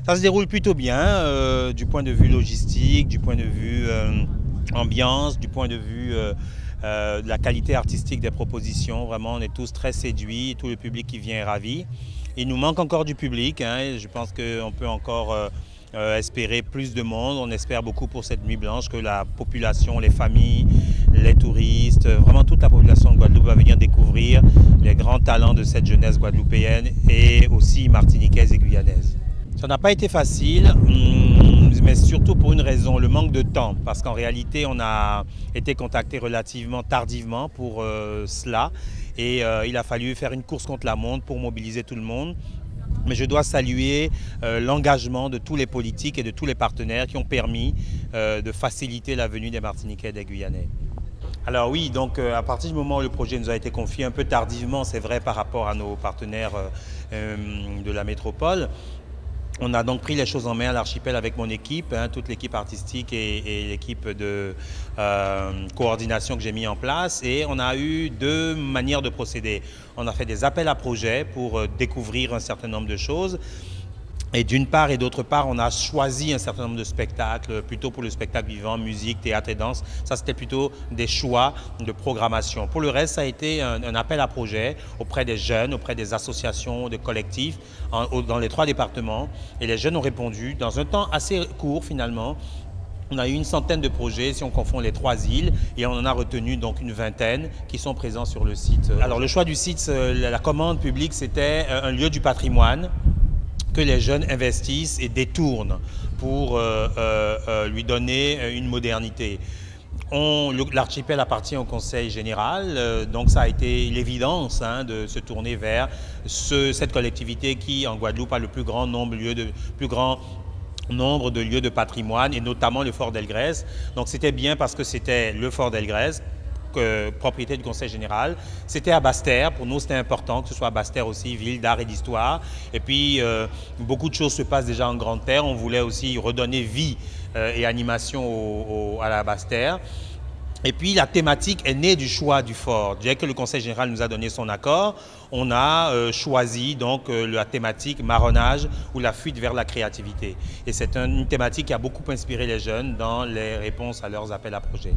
Ça se déroule plutôt bien du point de vue logistique, du point de vue ambiance, du point de vue de la qualité artistique des propositions. Vraiment, on est tous très séduits, tout le public qui vient est ravi. Il nous manque encore du public, hein, je pense qu'on peut encore espérer plus de monde. On espère beaucoup pour cette nuit blanche que la population, les familles, les touristes, vraiment toute la population de Guadeloupe va venir découvrir les grands talents de cette jeunesse guadeloupéenne et aussi martiniquaise et guyanaise. Ça n'a pas été facile, mais surtout pour une raison, le manque de temps. Parce qu'en réalité, on a été contacté relativement tardivement pour cela. Et il a fallu faire une course contre la montre pour mobiliser tout le monde. Mais je dois saluer l'engagement de tous les politiques et de tous les partenaires qui ont permis de faciliter la venue des Martiniquais et des Guyanais. Alors oui, donc à partir du moment où le projet nous a été confié un peu tardivement, c'est vrai par rapport à nos partenaires de la métropole, on a donc pris les choses en main à l'archipel avec mon équipe, hein, toute l'équipe artistique et l'équipe de coordination que j'ai mis en place. Et on a eu deux manières de procéder. On a fait des appels à projets pour découvrir un certain nombre de choses. Et d'une part et d'autre part, on a choisi un certain nombre de spectacles, plutôt pour le spectacle vivant, musique, théâtre et danse. Ça, c'était plutôt des choix de programmation. Pour le reste, ça a été un appel à projet auprès des jeunes, auprès des associations, des collectifs, dans les 3 départements. Et les jeunes ont répondu dans un temps assez court, finalement. On a eu une centaine de projets, si on confond les 3 îles, et on en a retenu donc une vingtaine qui sont présents sur le site. Alors, le choix du site, la commande publique, c'était un lieu du patrimoine que les jeunes investissent et détournent pour lui donner une modernité. L'archipel appartient au Conseil général, donc ça a été l'évidence de se tourner vers cette collectivité qui, en Guadeloupe, a le plus grand nombre de lieux de patrimoine, et notamment le Fort d'Elgrès. Donc c'était bien parce que c'était le Fort d'Elgrès, propriété du Conseil général. C'était à Basse-Terre. Pour nous, c'était important que ce soit à Basse-Terre aussi, ville d'art et d'histoire. Et puis, beaucoup de choses se passent déjà en Grande-Terre. On voulait aussi redonner vie et animation à la Basse-Terre. Et puis, la thématique est née du choix du fort. Dès que le Conseil général nous a donné son accord, on a choisi donc la thématique marronnage ou la fuite vers la créativité. Et c'est une thématique qui a beaucoup inspiré les jeunes dans les réponses à leurs appels à projets.